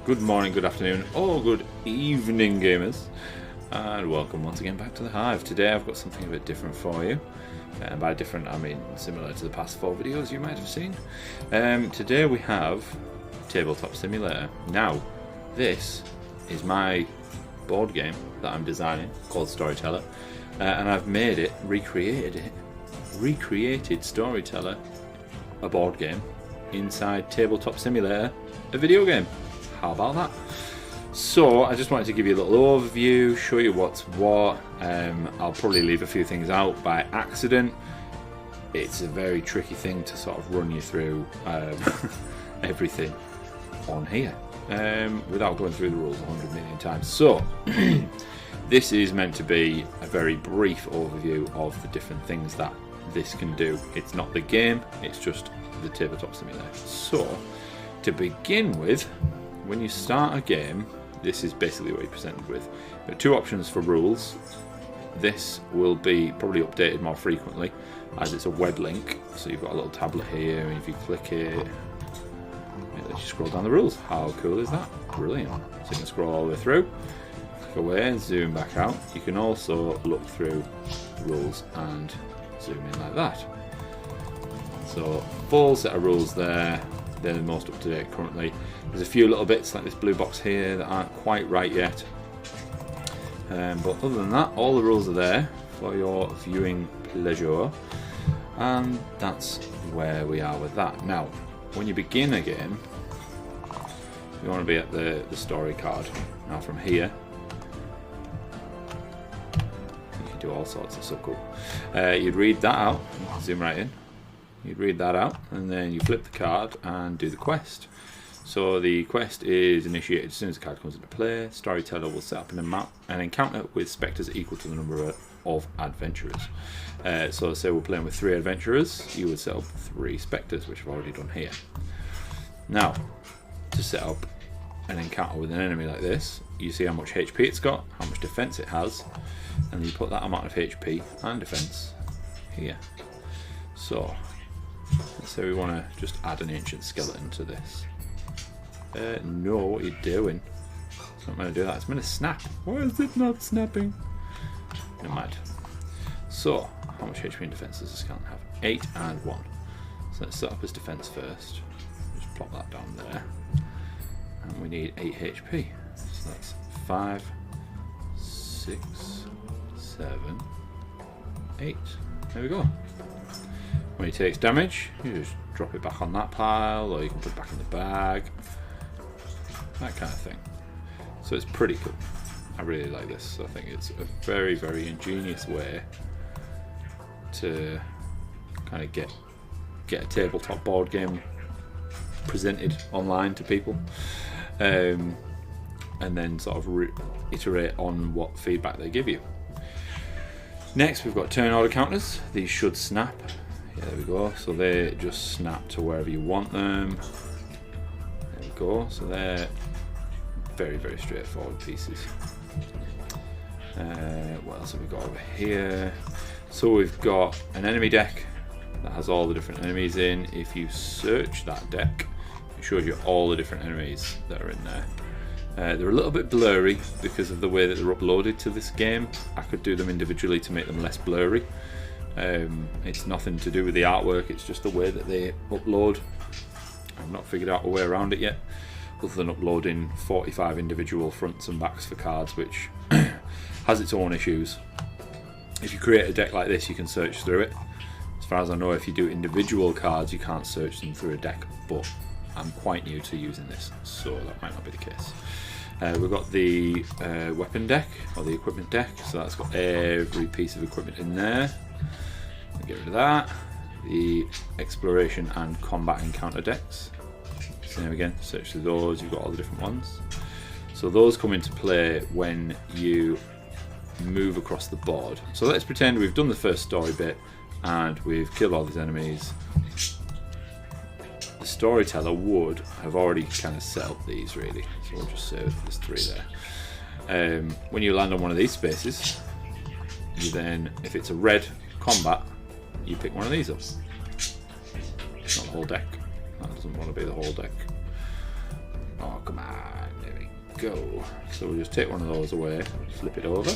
Good morning, good afternoon, or good evening, gamers, and welcome once again back to the Hive. Today I've got something a bit different for you, and by different I mean similar to the past 4 videos you might have seen. Today we have Tabletop Simulator. Now, this is my board game that I'm designing called Storyteller, and I've made it, recreated Storyteller, a board game, inside Tabletop Simulator, a video game. How about that? So I just wanted to give you a little overview, show you what's what. I'll probably leave a few things out by accident. It's a very tricky thing to sort of run you through everything on here without going through the rules 100 million times. So this is meant to be a very brief overview of the different things that this can do. It's not the game, it's just the Tabletop Simulator. So to begin with, when you start a game, this is basically what you're presented with. There are 2 options for rules. This will be probably updated more frequently as it's a web link. So you've got a little tablet here, and if you click it, it lets you scroll down the rules. How cool is that? Brilliant. So you can scroll all the way through, click away and zoom back out. You can also look through the rules and zoom in like that. So full set of rules there. They're the most up to date currently. There's a few little bits like this blue box here that aren't quite right yet. But other than that, all the rules are there for your viewing pleasure. And that's where we are with that. Now, when you begin a game, you want to be at the story card. Now from here, you can do all sorts of so cool. You'd read that out, zoom right in. You'd read that out, and then you flip the card and do the quest. So the quest is initiated as soon as the card comes into play. Storyteller will set up an encounter with spectres equal to the number of adventurers. So say we're playing with 3 adventurers, you would set up 3 spectres, which I've already done here. Now, to set up an encounter with an enemy like this, you see how much HP it's got, how much defense it has, and you put that amount of HP and defense here. So let's say we want to just add an ancient skeleton to this. No, what are you doing? It's not meant to do that. It's meant to snap. Why is it not snapping? Never mind. So, how much HP and defense does the skeleton have? 8 and 1. So let's set up his defense first. Just plop that down there. And we need 8 HP. So that's 5, 6, 7, 8. There we go. When he takes damage, you just drop it back on that pile, or you can put it back in the bag. That kind of thing. So it's pretty cool. I really like this. I think it's a very, very ingenious way to kind of get a tabletop board game presented online to people, and then sort of iterate on what feedback they give you. Next, we've got turn order counters. These should snap. Yeah, there we go. So they just snap to wherever you want them. There we go. So they're very, very straightforward pieces. What else have we got over here? So we've got an enemy deck that has all the different enemies in. If you search that deck, it shows you all the different enemies that are in there. They're a little bit blurry because of the way that they're uploaded to this game. I could do them individually to make them less blurry. It's nothing to do with the artwork, it's just the way that they upload. I've not figured out a way around it yet, other than uploading 45 individual fronts and backs for cards, which has its own issues. If you create a deck like this, you can search through it. As far as I know, if you do individual cards, you can't search them through a deck, but I'm quite new to using this, so that might not be the case. We've got the weapon deck, or the equipment deck, so that's got every piece of equipment in there. Get rid of that. The exploration and combat encounter decks. Same again, search through those, you've got all the different ones. So those come into play when you move across the board. So let's pretend we've done the first story bit and we've killed all these enemies. The storyteller would have already kind of set up these really. So we'll just say there's 3 there. When you land on one of these spaces, you then, if it's a red combat, you pick one of these up. Not the whole deck. That doesn't want to be the whole deck. Oh, come on. There we go. So we'll just take one of those away, flip it over,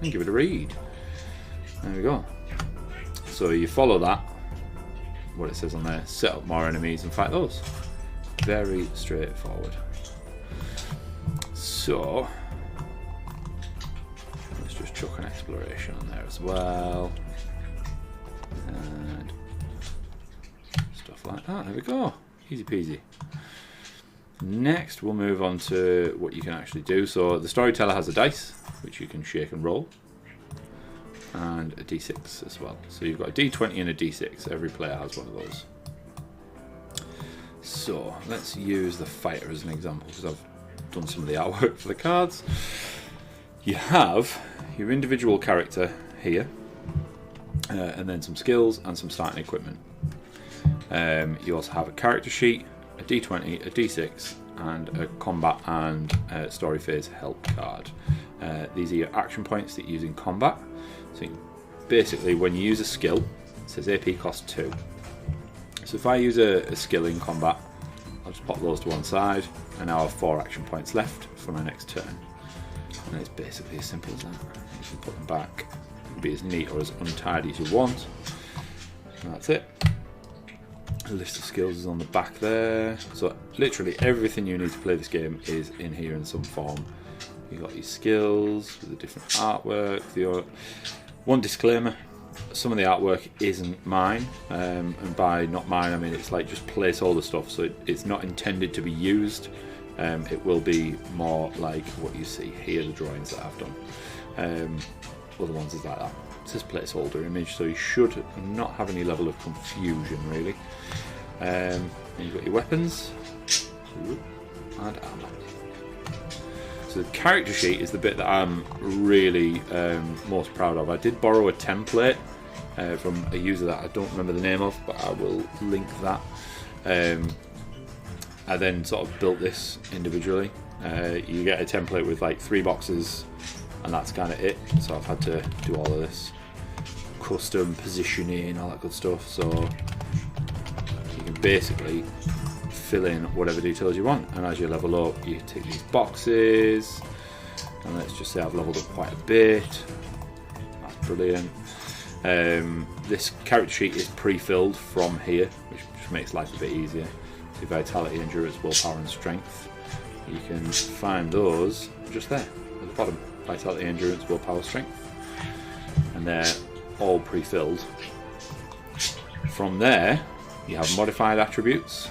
and give it a read. There we go. So you follow that, what it says on there, set up more enemies and fight those. Very straightforward. So let's just chuck an exploration on there as well. And stuff like that. There we go. Easy peasy. Next we'll move on to what you can actually do. So the Storyteller has a dice which you can shake and roll, and a d6 as well. So you've got a d20 and a d6. Every player has one of those. So let's use the fighter as an example, because I've done some of the artwork for the cards. You have your individual character here, and then some skills and some starting equipment. You also have a character sheet, a d20, a d6, and a combat and story phase help card. These are your action points that you use in combat. So basically, when you use a skill, it says AP cost 2. So if I use a skill in combat, I'll just pop those to one side, and now I have 4 action points left for my next turn. And it's basically as simple as that. You can put them back, be as neat or as untidy as you want. And that's it. A list of skills is on the back there. So literally everything you need to play this game is in here in some form. You've got your skills with the different artwork. One disclaimer, some of the artwork isn't mine, and by not mine I mean it's like just placeholder stuff, so it's not intended to be used. It will be more like what you see here, the drawings that I've done. Other ones is like that. It says placeholder image, so you should not have any level of confusion really. And you've got your weapons and armor. So the character sheet is the bit that I'm really most proud of. I did borrow a template from a user that I don't remember the name of, but I will link that. I then sort of built this individually. You get a template with like 3 boxes, and that's kind of it. So I've had to do all of this custom positioning, all that good stuff. So you can basically fill in whatever details you want, and as you level up you take these boxes, and let's just say I've leveled up quite a bit. That's brilliant. This character sheet is pre-filled from here, which just makes life a bit easier. So vitality, endurance, willpower and strength, you can find those just there at the bottom. Vitality, endurance, willpower, strength, and they're all pre-filled. From there you have modified attributes.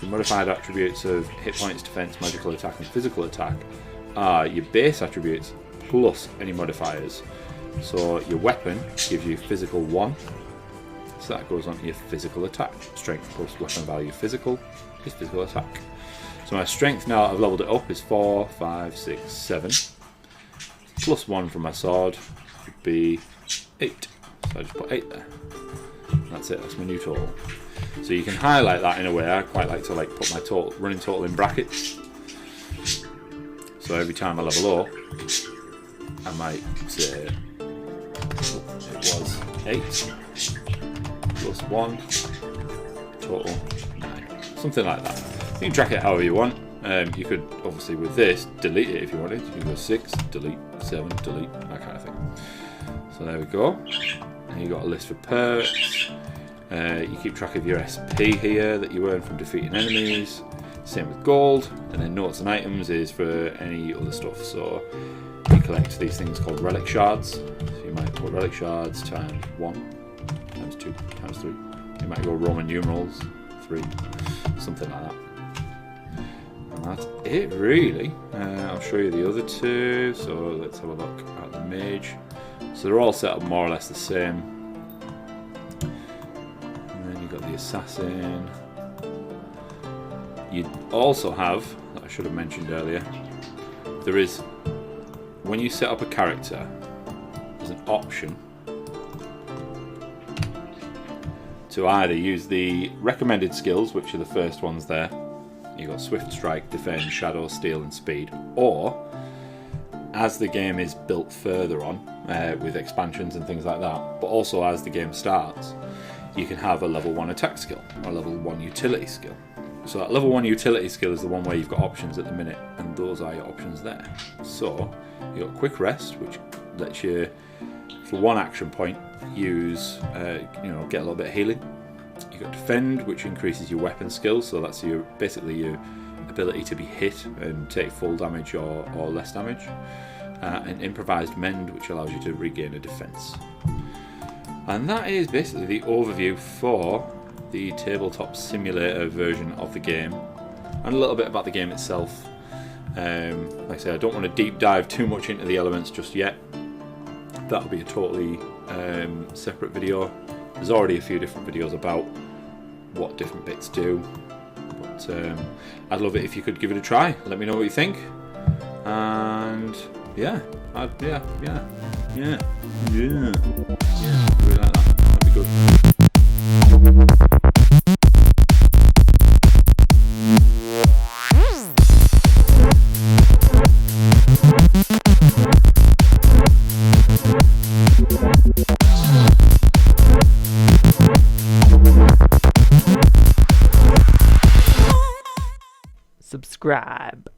The modified attributes of hit points, defense, magical attack and physical attack are your base attributes plus any modifiers. So your weapon gives you physical 1, so that goes on to your physical attack. Strength plus weapon value physical is physical attack. So my strength, now that I've leveled it up, is 4, 5, 6, 7. Plus 1 from my sword would be 8. So I just put 8 there. And that's it, that's my new total. So you can highlight that in a way. I quite like to put my running total in brackets. So every time I level up, I might say it was 8 plus 1 total 9, something like that. You can track it however you want. You could obviously with this delete it if you wanted. You can go 6, delete, 7, delete, that kind of thing. So there we go. And you got a list for perks. You keep track of your SP here that you earn from defeating enemies. Same with gold. And then notes and items is for any other stuff. So you collect these things called relic shards. So you might put relic shards times 1, times 2, times 3. You might go Roman numerals 3, something like that. And that's it really. I'll show you the other two. So let's have a look at the mage. So they're all set up more or less the same. Got the assassin. You also have, that I should have mentioned earlier, there is, when you set up a character, there's an option to either use the recommended skills, which are the first ones there. You've got Swift Strike, Defend, Shadow, Steal and Speed, or as the game is built further on with expansions and things like that, but also as the game starts, you can have a level 1 attack skill or a level 1 utility skill. So that level 1 utility skill is the one where you've got options at the minute, and those are your options there. So you've got quick rest, which lets you, for 1 action point, use, get a little bit of healing. You've got defend, which increases your weapon skills, so that's basically your ability to be hit and take full damage or less damage. And improvised mend, which allows you to regain a defense. And that is basically the overview for the tabletop simulator version of the game, and a little bit about the game itself. Like I say, I don't want to deep dive too much into the elements just yet. That'll be a totally separate video. There's already a few different videos about what different bits do, but I'd love it if you could give it a try. Let me know what you think, and yeah, really like that. That'd be good. Subscribe.